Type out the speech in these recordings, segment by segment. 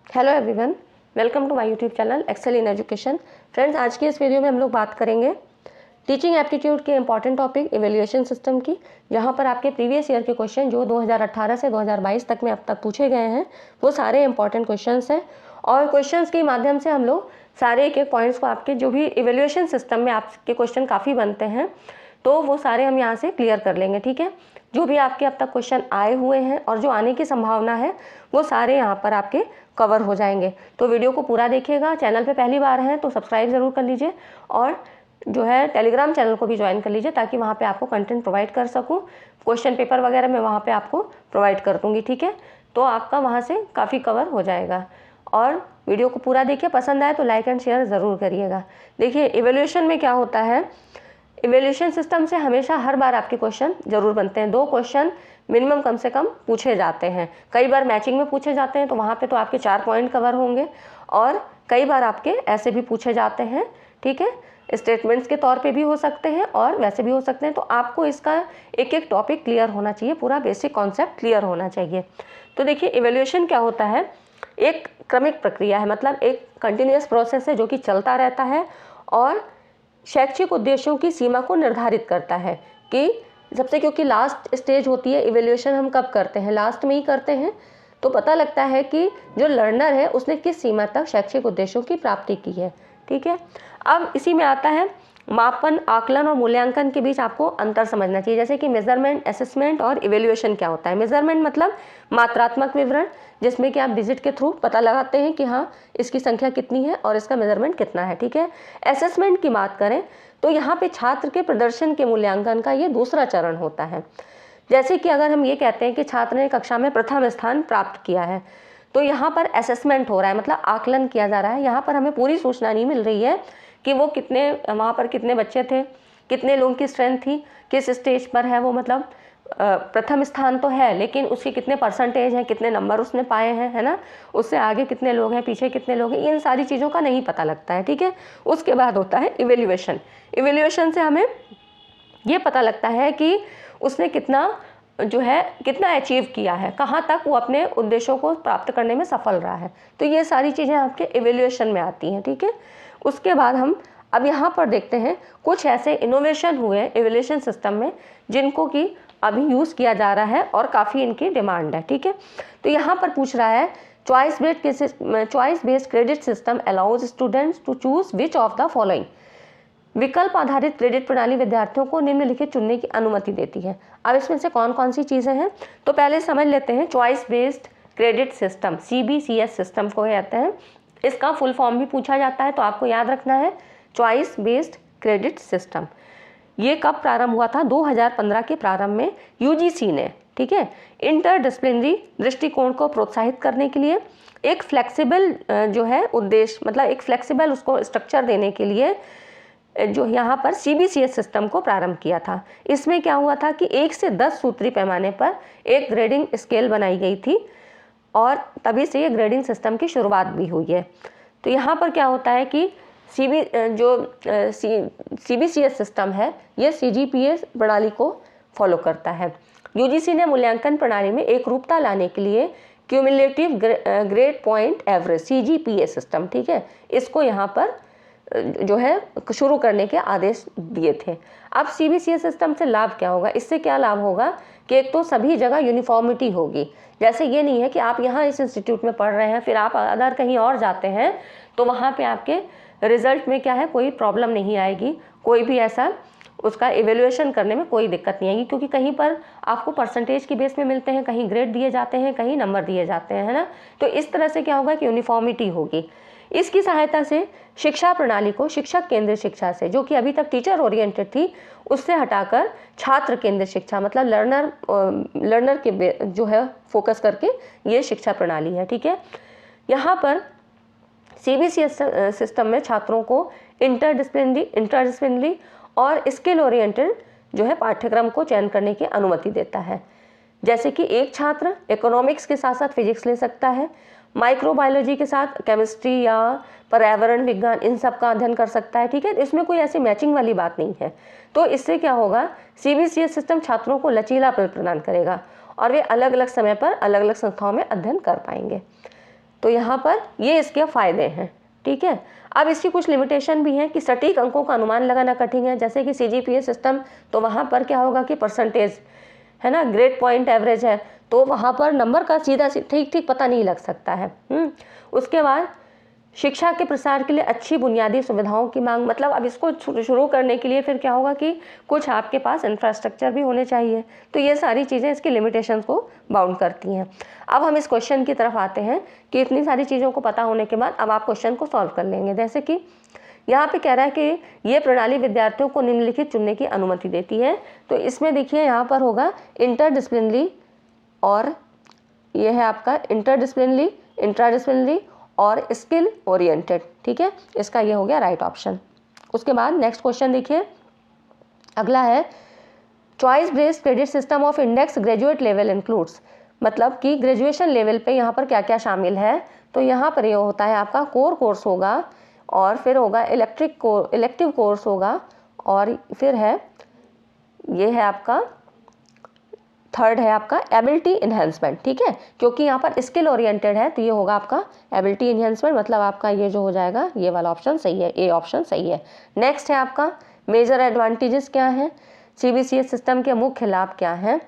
Hello everyone, welcome to my YouTube channel Excel in Education. Friends, आज की इस video में हम लोग बात करेंगे टीचिंग एप्टीट्यूड के इंपॉर्टेंट टॉपिक इवैल्यूएशन सिस्टम की, जहां पर आपके प्रीवियस ईयर के क्वेश्चन जो 2018 से 2022 तक में अब तक पूछे गए हैं वो सारे इंपॉर्टेंट क्वेश्चंस हैं। और क्वेश्चंस के माध्यम से हम लोग सारे एक एक पॉइंट्स को, आपके जो भी इवैल्यूएशन सिस्टम में आपके क्वेश्चन काफ़ी बनते हैं तो वो सारे हम यहाँ से क्लियर कर लेंगे। ठीक है, जो भी आपके अब तक क्वेश्चन आए हुए हैं और जो आने की संभावना है वो सारे यहाँ पर आपके कवर हो जाएंगे। तो वीडियो को पूरा देखिएगा। चैनल पे पहली बार हैं तो सब्सक्राइब ज़रूर कर लीजिए और जो है टेलीग्राम चैनल को भी ज्वाइन कर लीजिए ताकि वहाँ पे आपको कंटेंट प्रोवाइड कर सकूँ। क्वेश्चन पेपर वगैरह मैं वहाँ पे आपको प्रोवाइड कर दूँगी। ठीक है, तो आपका वहाँ से काफ़ी कवर हो जाएगा। और वीडियो को पूरा देखिए, पसंद आए तो लाइक एंड शेयर ज़रूर करिएगा। देखिए, इवैल्यूएशन में क्या होता है, इवैल्यूएशन सिस्टम से हमेशा हर बार आपके क्वेश्चन जरूर बनते हैं। 2 क्वेश्चन मिनिमम कम से कम पूछे जाते हैं। कई बार मैचिंग में पूछे जाते हैं तो वहाँ पे तो आपके 4 पॉइंट कवर होंगे, और कई बार आपके ऐसे भी पूछे जाते हैं। ठीक है, स्टेटमेंट्स के तौर पे भी हो सकते हैं और वैसे भी हो सकते हैं। तो आपको इसका एक एक टॉपिक क्लियर होना चाहिए, पूरा बेसिक कॉन्सेप्ट क्लियर होना चाहिए। तो देखिए, इवैल्यूएशन क्या होता है, एक क्रमिक प्रक्रिया है, मतलब एक कंटिन्यूअस प्रोसेस है जो कि चलता रहता है और शैक्षिक उद्देश्यों की सीमा को निर्धारित करता है। कि सबसे, क्योंकि लास्ट स्टेज होती है इवैल्यूएशन, हम कब करते हैं, लास्ट में ही करते हैं, तो पता लगता है कि जो लर्नर है उसने किस सीमा तक शैक्षिक उद्देश्यों की प्राप्ति की है। ठीक है, अब इसी में आता है मापन, आकलन और मूल्यांकन के बीच आपको अंतर समझना चाहिए। जैसे कि मेजरमेंट, असेसमेंट और इवैल्यूएशन क्या होता है। मेजरमेंट मतलब मात्रात्मक विवरण, जिसमें कि आप डिजिट के थ्रू पता लगाते हैं कि हाँ इसकी संख्या कितनी है और इसका मेजरमेंट कितना है। ठीक है, असेसमेंट की बात करें तो यहाँ पे छात्र के प्रदर्शन के मूल्यांकन का ये दूसरा चरण होता है। जैसे कि अगर हम ये कहते हैं कि छात्र ने कक्षा में प्रथम स्थान प्राप्त किया है तो यहाँ पर असेसमेंट हो रहा है, मतलब आकलन किया जा रहा है। यहाँ पर हमें पूरी सूचना नहीं मिल रही है कि वो कितने, वहाँ पर कितने बच्चे थे, कितने लोगों की स्ट्रेंथ थी, किस स्टेज पर है वो, मतलब प्रथम स्थान तो है लेकिन उसकी कितने परसेंटेज हैं, कितने नंबर उसने पाए हैं, है ना, उससे आगे कितने लोग हैं, पीछे कितने लोग हैं, इन सारी चीज़ों का नहीं पता लगता है। ठीक है, उसके बाद होता है इवैल्यूएशन। इवैल्यूएशन से हमें ये पता लगता है कि उसने कितना जो है कितना अचीव किया है, कहाँ तक वो अपने उद्देश्यों को प्राप्त करने में सफल रहा है। तो ये सारी चीज़ें आपके इवैल्यूएशन में आती हैं। ठीक है, उसके बाद हम अब यहाँ पर देखते हैं कुछ ऐसे इनोवेशन हुए इवैल्यूएशन सिस्टम में जिनको कि अभी यूज़ किया जा रहा है और काफ़ी इनकी डिमांड है। ठीक है, तो यहाँ पर पूछ रहा है choice based credit system allows students to choose which of the following. विकल्प आधारित क्रेडिट प्रणाली विद्यार्थियों को निम्नलिखित चुनने की अनुमति देती है। अब इसमें से कौन कौन सी चीज़ें हैं तो पहले समझ लेते हैं। Choice based credit system, CBCS system को कहते हैं। इसका फुल फॉर्म भी पूछा जाता है तो आपको याद रखना है, चॉइस बेस्ड क्रेडिट सिस्टम। ये कब प्रारंभ हुआ था, 2015 के प्रारंभ में UGC ने, ठीक है, इंटरडिसिप्लिनरी दृष्टिकोण को प्रोत्साहित करने के लिए एक फ्लेक्सिबल जो है उद्देश्य, मतलब एक फ्लेक्सिबल उसको स्ट्रक्चर देने के लिए जो यहाँ पर CBCS सिस्टम को प्रारंभ किया था। इसमें क्या हुआ था कि 1 से 10 सूत्री पैमाने पर एक ग्रेडिंग स्केल बनाई गई थी और तभी से ये ग्रेडिंग सिस्टम की शुरुआत भी हुई है। तो यहाँ पर क्या होता है कि CBCS सिस्टम है ये CGPA प्रणाली को फॉलो करता है। UGC ने मूल्यांकन प्रणाली में एक रूपता लाने के लिए cumulative grade point average CGPA system, ठीक है, इसको यहाँ पर जो है शुरू करने के आदेश दिए थे। अब CBCS सिस्टम से लाभ क्या होगा, इससे क्या लाभ होगा कि एक तो सभी जगह यूनिफॉर्मिटी होगी। जैसे ये नहीं है कि आप यहाँ इस इंस्टीट्यूट में पढ़ रहे हैं फिर आप अदर कहीं और जाते हैं तो वहाँ पे आपके रिजल्ट में क्या है कोई प्रॉब्लम नहीं आएगी, कोई भी ऐसा उसका इवैल्यूएशन करने में कोई दिक्कत नहीं आएगी, क्योंकि कहीं पर आपको परसेंटेज की बेस में मिलते हैं, कहीं ग्रेड दिए जाते हैं, कहीं नंबर दिए जाते हैं, है ना। तो इस तरह से क्या होगा कि यूनिफॉर्मिटी होगी। इसकी सहायता से शिक्षा प्रणाली को शिक्षक केंद्रित शिक्षा से, जो कि अभी तक टीचर ओरिएंटेड थी, उससे हटाकर छात्र केंद्रित शिक्षा, मतलब लर्नर के जो है फोकस करके ये शिक्षा प्रणाली है। ठीक है, यहाँ पर CBCS सिस्टम में छात्रों को इंटरडिसिप्लिनरी और स्किल ओरिएंटेड जो है पाठ्यक्रम को चयन करने की अनुमति देता है। जैसे कि एक छात्र इकोनॉमिक्स के साथ साथ फिजिक्स ले सकता है, माइक्रोबायोलॉजी के साथ केमिस्ट्री या पर्यावरण विज्ञान, इन सब का अध्ययन कर सकता है। ठीक है, इसमें कोई ऐसी मैचिंग वाली बात नहीं है। तो इससे क्या होगा, CBCS सिस्टम छात्रों को लचीलापन प्रदान करेगा और वे अलग अलग समय पर अलग अलग संस्थाओं में अध्ययन कर पाएंगे। तो यहाँ पर ये इसके फ़ायदे हैं, ठीक है। अब इसकी कुछ लिमिटेशन भी हैं कि सटीक अंकों का अनुमान लगाना कठिन है, जैसे कि CGPA सिस्टम, तो वहाँ पर क्या होगा कि परसेंटेज है ना, ग्रेड पॉइंट एवरेज है, तो वहाँ पर नंबर का सीधा ठीक पता नहीं लग सकता है। उसके बाद शिक्षा के प्रसार के लिए अच्छी बुनियादी सुविधाओं की मांग, मतलब अब इसको शुरू करने के लिए फिर क्या होगा कि कुछ आपके पास इंफ्रास्ट्रक्चर भी होने चाहिए। तो ये सारी चीज़ें इसकी लिमिटेशंस को बाउंड करती हैं। अब हम इस क्वेश्चन की तरफ आते हैं कि इतनी सारी चीज़ों को पता होने के बाद अब आप क्वेश्चन को सॉल्व कर लेंगे। जैसे कि यहाँ पे कह रहा है कि ये प्रणाली विद्यार्थियों को निम्नलिखित चुनने की अनुमति देती है। तो इसमें देखिए यहाँ पर होगा इंटरडिसिप्लिनरी, और ये है आपका इंटरडिसिप्लिनरी, इंट्राडिसिप्लिनरी और स्किल ओरिएंटेड, ठीक है। इसका ये हो गया राइट ऑप्शन। उसके बाद नेक्स्ट क्वेश्चन देखिए, अगला है choice based credit system of index graduate level includes, मतलब कि ग्रेजुएशन लेवल पे यहाँ पर क्या क्या शामिल है। तो यहाँ पर ये होता है आपका कोर कोर्स होगा, और फिर होगा इलेक्टिव कोर्स होगा, और फिर है ये है आपका थर्ड है आपका एबिलिटी इन्हेंसमेंट, ठीक है, क्योंकि यहाँ पर स्किल ओरिएंटेड है तो ये होगा आपका एबिलिटी इन्हेंसमेंट, मतलब आपका ये जो हो जाएगा ये वाला ऑप्शन सही है, ए ऑप्शन सही है। नेक्स्ट है आपका मेजर एडवांटेजेस क्या है, CBCS सिस्टम के मुख्य लाभ क्या हैं।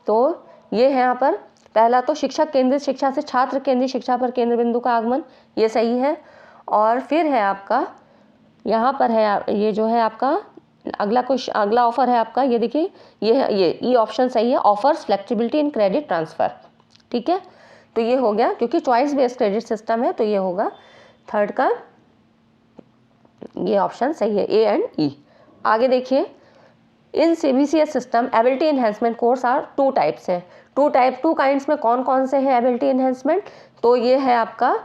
तो ये है यहाँ पर पहला तो शिक्षक केंद्रित शिक्षा से छात्र केंद्रित शिक्षा पर केंद्र बिंदु का आगमन, ये सही है। और फिर है आपका यहाँ पर है ये जो है आपका अगला ऑफर है आपका, ये देखिए ये ऑप्शन सही है, offers flexibility in credit transfer, ठीक है। तो ये हो गया, क्योंकि चॉइस बेस्ड क्रेडिट सिस्टम है तो ये होगा थर्ड का ये ऑप्शन सही है, A एंड E। आगे देखिए, in CBCS system ability enhancement course are two types हैं। टू काइंड्स में कौन कौन से हैं एबिलिटी इन्हेंसमेंट, तो ये है आपका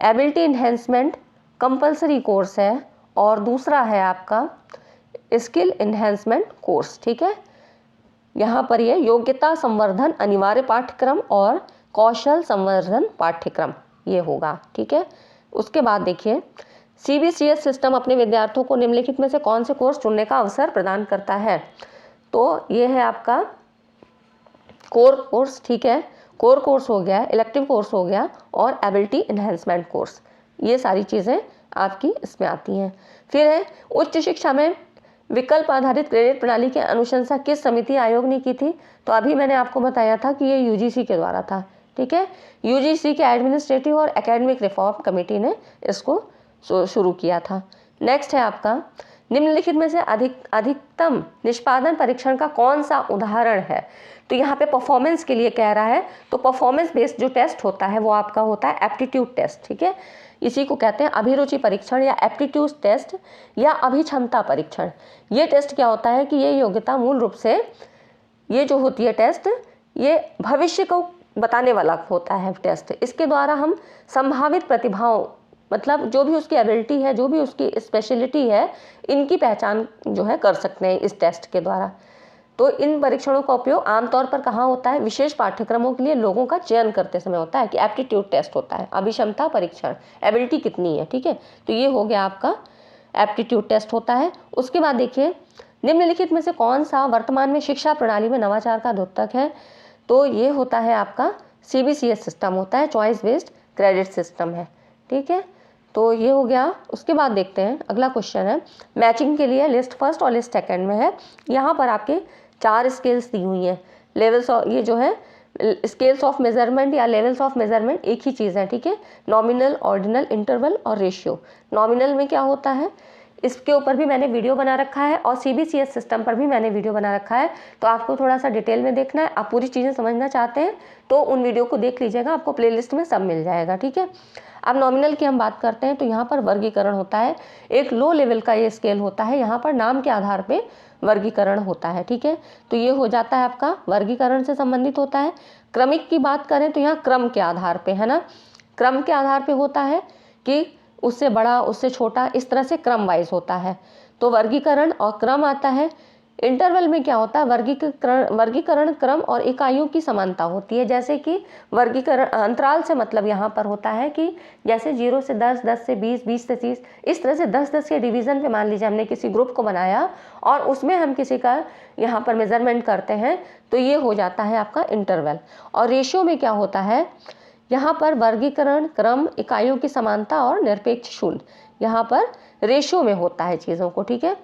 एबिलिटी इन्हेंसमेंट कंपलसरी कोर्स है, और दूसरा है आपका स्किल इन्हेंसमेंट कोर्स, ठीक है। यहाँ पर ये योग्यता संवर्धन अनिवार्य पाठ्यक्रम और कौशल संवर्धन पाठ्यक्रम ये होगा, ठीक है। उसके बाद देखिए, CBCS सिस्टम अपने विद्यार्थियों को निम्नलिखित में से कौन से कोर्स चुनने का अवसर प्रदान करता है। तो ये है आपका कोर कोर्स, ठीक है, कोर कोर्स हो गया, इलेक्टिव कोर्स हो गया, और एबिलिटी इन्हेंसमेंट कोर्स, ये सारी चीज़ें आपकी इसमें आती हैं। फिर है उच्च शिक्षा में विकल्प आधारित क्रेडिट प्रणाली की अनुशंसा किस समिति आयोग ने की थी। तो अभी मैंने आपको बताया था कि ये UGC के द्वारा था, ठीक है। UGC के एडमिनिस्ट्रेटिव और एकेडमिक रिफॉर्म कमेटी ने इसको शुरू किया था। नेक्स्ट है आपका निम्नलिखित में से अधिकतम निष्पादन परीक्षण का कौन सा उदाहरण है। तो यहाँ पे परफॉर्मेंस के लिए कह रहा है, तो परफॉर्मेंस बेस्ड जो टेस्ट होता है वो आपका होता है एप्टीट्यूड टेस्ट, ठीक है। इसी को कहते हैं अभिरुचि परीक्षण या एप्टीट्यूड टेस्ट या अभिक्षमता परीक्षण। ये टेस्ट क्या होता है कि ये योग्यता मूल रूप से ये जो होती है टेस्ट, ये भविष्य को बताने वाला होता है टेस्ट। इसके द्वारा हम संभावित प्रतिभाओं, मतलब जो भी उसकी एबिलिटी है, जो भी उसकी स्पेशलिटी है, इनकी पहचान जो है कर सकते हैं इस टेस्ट के द्वारा। तो इन परीक्षणों का उपयोग आमतौर पर कहाँ होता है, विशेष पाठ्यक्रमों के लिए लोगों का चयन करते समय होता है, कि एप्टीट्यूड टेस्ट होता है, अभिक्षमता परीक्षण, एबिलिटी कितनी है, ठीक है। तो ये हो गया आपका एप्टीट्यूड टेस्ट होता है। उसके बाद देखिए, निम्नलिखित में से कौन सा वर्तमान में शिक्षा प्रणाली में नवाचार का द्योतक है। तो ये होता है आपका CBCS सिस्टम होता है, चॉइस बेस्ड क्रेडिट सिस्टम है, ठीक है। तो ये हो गया। उसके बाद देखते हैं अगला क्वेश्चन है मैचिंग के लिए लिस्ट फर्स्ट और लिस्ट सेकंड में है। यहाँ पर आपके 4 स्केल्स दी हुई हैं, लेवल्स ऑफ, ये जो है स्केल्स ऑफ मेजरमेंट या लेवल्स ऑफ मेजरमेंट एक ही चीज़ है, ठीक है। नॉमिनल, ऑर्डिनल, इंटरवल और रेशियो। नॉमिनल में क्या होता है, इसके ऊपर भी मैंने वीडियो बना रखा है, और CBCS सिस्टम पर भी मैंने वीडियो बना रखा है, तो आपको थोड़ा सा डिटेल में देखना है। आप पूरी चीज़ें समझना चाहते हैं तो उन वीडियो को देख लीजिएगा, आपको प्लेलिस्ट में सब मिल जाएगा, ठीक है। अब नॉमिनल की हम बात करते हैं, तो यहाँ पर वर्गीकरण होता है, एक लो लेवल का ये स्केल होता है, यहाँ पर नाम के आधार पे वर्गीकरण होता है, ठीक है। तो ये हो जाता है आपका वर्गीकरण से संबंधित होता है। क्रमिक की बात करें तो यहाँ क्रम के आधार पे है ना, क्रम के आधार पे होता है कि उससे बड़ा उससे छोटा, इस तरह से क्रम वाइज होता है। तो वर्गीकरण और क्रम आता है। इंटरवल में क्या होता है, वर्गीकरण क्रम और इकाइयों की समानता होती है। जैसे कि वर्गीकरण अंतराल से मतलब यहाँ पर होता है कि जैसे 0 से 10, 10 से 20, 20 से 30, इस तरह से 10-10 के डिवीज़न पे मान लीजिए हमने किसी ग्रुप को बनाया और उसमें हम किसी का यहाँ पर मेजरमेंट करते हैं, तो ये हो जाता है आपका इंटरवल। और रेशियो में क्या होता है, यहाँ पर वर्गीकरण, क्रम, इकाइयों की समानता और निरपेक्ष शून्य, यहाँ पर रेशियो में होता है चीज़ों को, ठीक है।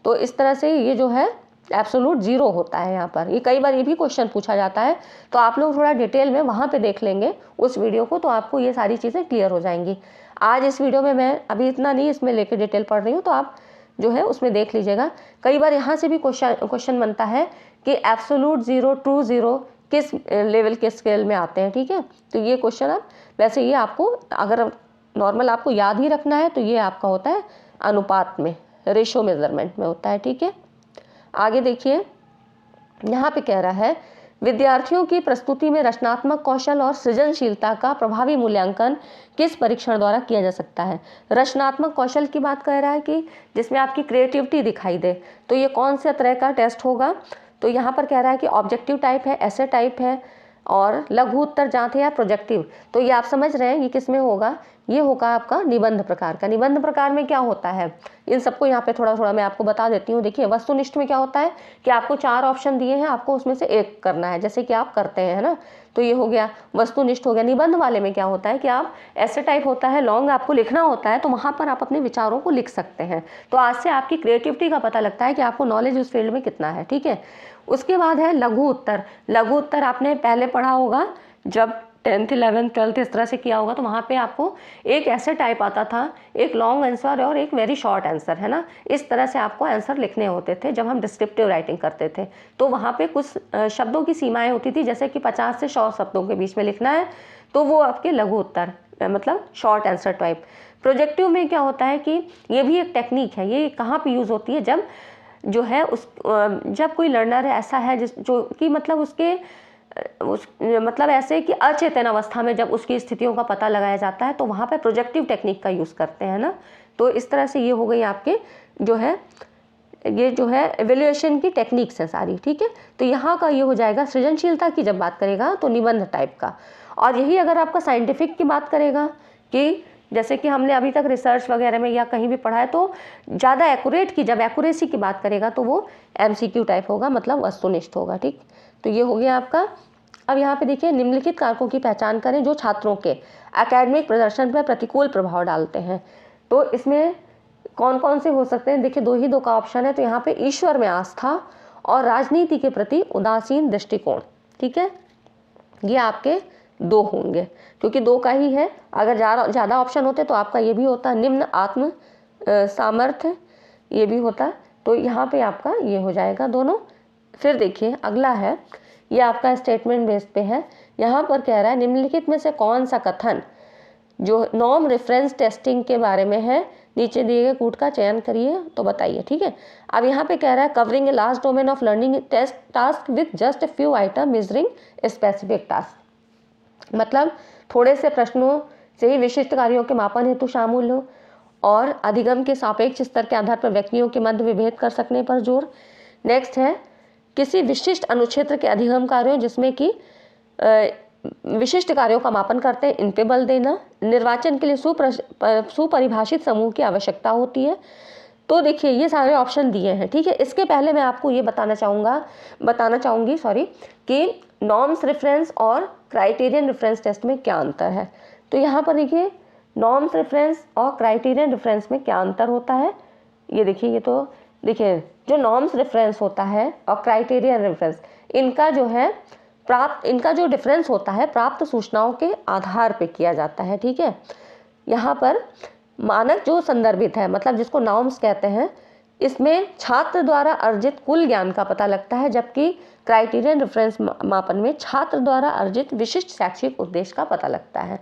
तो इस तरह से ये जो है एब्सोल्यूट जीरो होता है यहाँ पर। ये कई बार ये भी क्वेश्चन पूछा जाता है, तो आप लोग थोड़ा डिटेल में वहाँ पे देख लेंगे उस वीडियो को, तो आपको ये सारी चीज़ें क्लियर हो जाएंगी। आज इस वीडियो में मैं अभी इतना नहीं इसमें लेके डिटेल पढ़ रही हूँ, तो आप जो है उसमें देख लीजिएगा। कई बार यहाँ से भी क्वेश्चन बनता है कि एब्सोल्यूट जीरो, ट्रू जीरो किस लेवल के स्केल में आते हैं, ठीक है। तो ये क्वेश्चन आप वैसे ये आपको अगर नॉर्मल आपको याद ही रखना है तो ये आपका होता है अनुपात में, रेशो मेजरमेंट में होता है, ठीक है। आगे देखिए, यहाँ पे कह रहा है विद्यार्थियों की प्रस्तुति में रचनात्मक कौशल और सृजनशीलता का प्रभावी मूल्यांकन किस परीक्षण द्वारा किया जा सकता है। रचनात्मक कौशल की बात कर रहा है कि जिसमें आपकी क्रिएटिविटी दिखाई दे, तो ये कौन से तरह का टेस्ट होगा। तो यहाँ पर कह रहा है कि ऑब्जेक्टिव टाइप है, ऐसे टाइप है और लघु उत्तर जांच है या प्रोजेक्टिव। तो ये आप समझ रहे हैं ये किस में होगा, ये होगा आपका निबंध प्रकार का। निबंध प्रकार में क्या होता है, इन सबको यहाँ पे थोड़ा थोड़ा मैं आपको बता देती हूँ। देखिए, वस्तुनिष्ठ में क्या होता है कि आपको 4 ऑप्शन दिए हैं, आपको उसमें से एक करना है, जैसे कि आप करते हैं, है ना। तो ये हो गया वस्तुनिष्ठ हो गया। निबंध वाले में क्या होता है कि आप ऐसे टाइप होता है, लॉन्ग आपको लिखना होता है, तो वहाँ पर आप अपने विचारों को लिख सकते हैं। तो आज से आपकी क्रिएटिविटी का पता लगता है कि आपको नॉलेज उस फील्ड में कितना है, ठीक है। उसके बाद है लघु उत्तर। लघु उत्तर आपने पहले पढ़ा होगा जब 10th 11th 12th इस तरह से किया होगा, तो वहाँ पे आपको एक ऐसे टाइप आता था, एक लॉन्ग आंसर और एक वेरी शॉर्ट आंसर, है ना। इस तरह से आपको आंसर लिखने होते थे जब हम डिस्क्रिप्टिव राइटिंग करते थे। तो वहाँ पे कुछ शब्दों की सीमाएं होती थी, जैसे कि 50 से 100 शब्दों के बीच में लिखना है, तो वो आपके लघु उत्तर मतलब शॉर्ट आंसर टाइप। प्रोजेक्टिव में क्या होता है कि ये भी एक टेक्निक है, ये कहाँ पर यूज़ होती है, जब जो है जब कोई लर्नर ऐसा है जो कि मतलब मतलब ऐसे कि अचेतन अवस्था में जब उसकी स्थितियों का पता लगाया जाता है, तो वहाँ पे प्रोजेक्टिव टेक्निक का यूज़ करते हैं ना। तो इस तरह से ये हो गई आपके जो है ये जो है एवेल्युएशन की टेक्निक्स है सारी, ठीक है। तो यहाँ का ये हो जाएगा सृजनशीलता की जब बात करेगा तो निबंध टाइप का। और यही अगर आपका साइंटिफिक की बात करेगा कि जैसे कि हमने अभी तक रिसर्च वगैरह में या कहीं भी पढ़ा है, तो ज़्यादा एक्यूरेट की जब एक्यूरेसी की बात करेगा तो वो MCQ टाइप होगा, मतलब वस्तुनिष्ठ होगा, ठीक। तो ये हो गया आपका। अब यहाँ पे देखिए, निम्नलिखित कारकों की पहचान करें जो छात्रों के एकेडमिक प्रदर्शन पर प्रतिकूल प्रभाव डालते हैं। तो इसमें कौन कौन से हो सकते हैं, देखिए दो का ऑप्शन है। तो यहाँ पे ईश्वर में आस्था और राजनीति के प्रति उदासीन दृष्टिकोण, ठीक है, ये आपके 2 होंगे, क्योंकि 2 का ही है। अगर ज़्यादा ऑप्शन होते तो आपका ये भी होता निम्न आत्म सामर्थ्य, ये भी होता। तो यहाँ पे आपका ये हो जाएगा दोनों। फिर देखिए अगला है, ये आपका स्टेटमेंट बेस पे है। यहाँ पर कह रहा है निम्नलिखित में से कौन सा कथन जो नॉर्म रेफरेंस टेस्टिंग के बारे में है, नीचे दिए गए कूट का चयन करिए तो बताइए, ठीक है। अब यहाँ पे कह रहा है covering a large domain of learning test task with just a few item measuring specific task, मतलब थोड़े से प्रश्नों से ही विशिष्ट कार्यों के मापन हेतु शामिल हो और अधिगम के सापेक्ष स्तर के आधार पर व्यक्तियों के मध्य विभेद कर सकने पर जोर। नेक्स्ट है किसी विशिष्ट अनुक्षेत्र के अधिगम कार्यों जिसमें कि विशिष्ट कार्यों का मापन करते हैं, इन पे बल देना। निर्वाचन के लिए सुपरिभाषित समूह की आवश्यकता होती है। तो देखिए ये सारे ऑप्शन दिए हैं, ठीक है। इसके पहले मैं आपको ये बताना चाहूँगी कि नॉर्म्स रेफरेंस और क्राइटेरियन रेफरेंस टेस्ट में क्या अंतर है। तो यहाँ पर देखिए नॉर्म्स रेफरेंस और क्राइटेरियन रेफरेंस में क्या अंतर होता है, ये देखिए। ये तो देखिए जो नॉर्म्स रेफरेंस होता है और क्राइटेरियन रेफरेंस, इनका जो डिफरेंस होता है प्राप्त सूचनाओं के आधार पे किया जाता है, ठीक है। यहाँ पर मानक जो संदर्भित है, मतलब जिसको नॉर्म्स कहते हैं, इसमें छात्र द्वारा अर्जित कुल ज्ञान का पता लगता है, जबकि क्राइटेरियन रेफरेंस मापन में छात्र द्वारा अर्जित विशिष्ट शैक्षिक उद्देश्य का पता लगता है।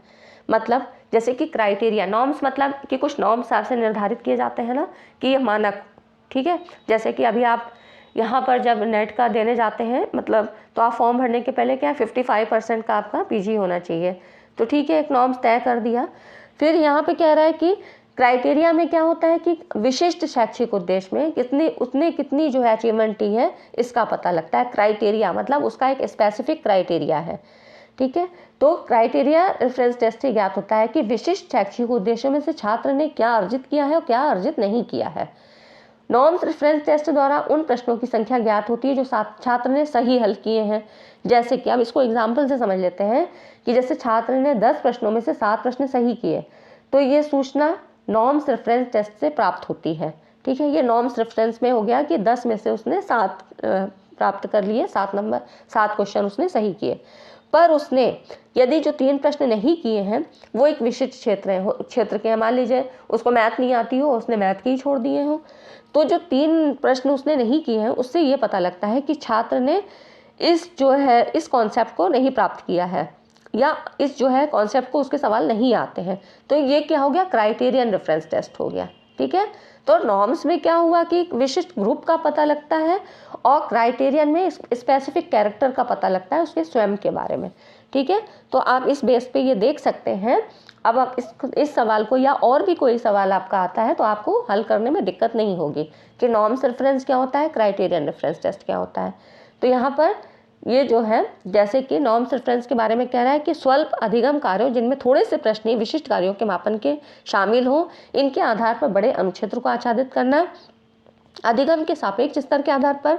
मतलब जैसे कि क्राइटेरिया, नॉर्म्स मतलब कि कुछ नॉर्म्स आपसे निर्धारित किए जाते हैं ना कि ये मानक, ठीक है। जैसे कि अभी आप यहाँ पर जब नेट का देने जाते हैं, मतलब तो आप फॉर्म भरने के पहले क्या 55% का आपका PG होना चाहिए, तो ठीक है, एक नॉर्म्स तय कर दिया। फिर यहाँ पे कह रहा है कि क्राइटेरिया में क्या होता है कि विशिष्ट शैक्षिक उद्देश्य में कितनी जो है अचीवमेंट है, इसका पता लगता है। क्राइटेरिया मतलब उसका एक स्पेसिफिक क्राइटेरिया है, ठीक है। तो क्राइटेरिया रेफरेंस टेस्ट से ज्ञात होता है कि विशिष्ट शैक्षिक उद्देश्यों में से छात्र ने क्या अर्जित किया है और क्या अर्जित नहीं किया है। नॉर्म्स रेफरेंस टेस्ट द्वारा उन प्रश्नों की संख्या ज्ञात होती है जो छात्र ने सही हल किए हैं। जैसे कि अब इसको एग्जाम्पल से समझ लेते हैं कि जैसे छात्र ने 10 प्रश्नों में से 7 प्रश्न सही किए, तो ये सूचना नॉर्म्स रेफरेंस टेस्ट से प्राप्त होती है। ठीक है, ये नॉर्म्स रेफरेंस में हो गया कि 10 में से उसने 7 प्राप्त कर लिए, 7 क्वेश्चन उसने सही किए। पर उसने यदि जो 3 प्रश्न नहीं किए हैं वो एक विशिष्ट क्षेत्र के हैं, मान लीजिए उसको मैथ नहीं आती हो, उसने मैथ के ही छोड़ दिए हो, तो जो 3 प्रश्न उसने नहीं किए हैं उससे ये पता लगता है कि छात्र ने इस कॉन्सेप्ट को नहीं प्राप्त किया है, या इस कॉन्सेप्ट को उसके सवाल नहीं आते हैं। तो ये क्या हो गया, क्राइटेरियन रेफरेंस टेस्ट हो गया। ठीक है, तो नॉर्म्स में क्या हुआ कि एक विशिष्ट ग्रुप का पता लगता है और क्राइटेरियन में स्पेसिफिक कैरेक्टर का पता लगता है उसके स्वयं के बारे में। ठीक है, तो आप इस बेस पे ये देख सकते हैं। अब आप इस सवाल को या और भी कोई सवाल आपका आता है तो आपको हल करने में दिक्कत नहीं होगी कि नॉर्म्स रेफरेंस क्या होता है, क्राइटेरियन रेफरेंस टेस्ट क्या होता है। तो यहाँ पर ये जैसे कि नॉर्म्स रेफरेंस के बारे में कह रहा है कि स्वल्प अधिगम कार्यों जिनमें थोड़े से प्रश्न विशिष्ट कार्यों के मापन के शामिल हों, इनके आधार पर बड़े अनुक्षेत्र को आच्छादित करना, अधिगम के सापेक्ष स्तर के आधार पर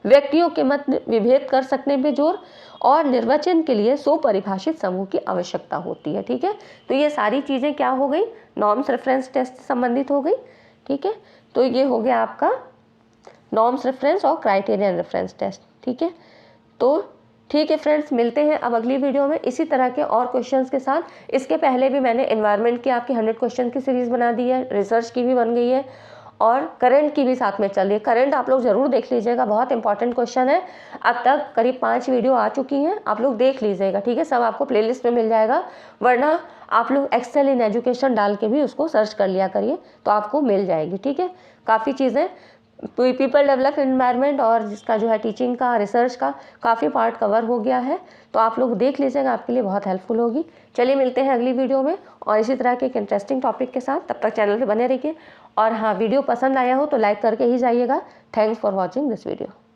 व्यक्तियों के मत विभेद कर सकने पे जोर, और निर्वचन के लिए सुपरिभाषित समूह की आवश्यकता होती है। ठीक है, तो ये सारी चीज़ें क्या हो गई, नॉर्म्स रेफरेंस टेस्ट से संबंधित हो गई। ठीक है, तो ये हो गया आपका नॉर्म्स रेफरेंस और क्राइटेरियन रेफरेंस टेस्ट। ठीक है, तो ठीक है फ्रेंड्स, मिलते हैं अब अगली वीडियो में इसी तरह के और क्वेश्चंस के साथ। इसके पहले भी मैंने एनवायरनमेंट की आपकी 100 क्वेश्चन की सीरीज़ बना दी है, रिसर्च की भी बन गई है और करंट की भी साथ में चल रही है। करंट आप लोग ज़रूर देख लीजिएगा, बहुत इंपॉर्टेंट क्वेश्चन है। अब तक करीब 5 वीडियो आ चुकी हैं, आप लोग देख लीजिएगा। ठीक है, सब आपको प्लेलिस्ट में मिल जाएगा, वरना आप लोग एक्सेल इन एजुकेशन डाल के भी उसको सर्च कर लिया करिए तो आपको मिल जाएगी। ठीक है, काफ़ी चीज़ें पीपल डेवलप एनवायरनमेंट और जिसका टीचिंग का, रिसर्च का काफ़ी पार्ट कवर हो गया है, तो आप लोग देख लीजिएगा, आपके लिए बहुत हेल्पफुल होगी। चलिए मिलते हैं अगली वीडियो में और इसी तरह के एक इंटरेस्टिंग टॉपिक के साथ। तब तक चैनल पे बने रहिए और हाँ, वीडियो पसंद आया हो तो लाइक करके ही जाइएगा। Thanks for watching this video.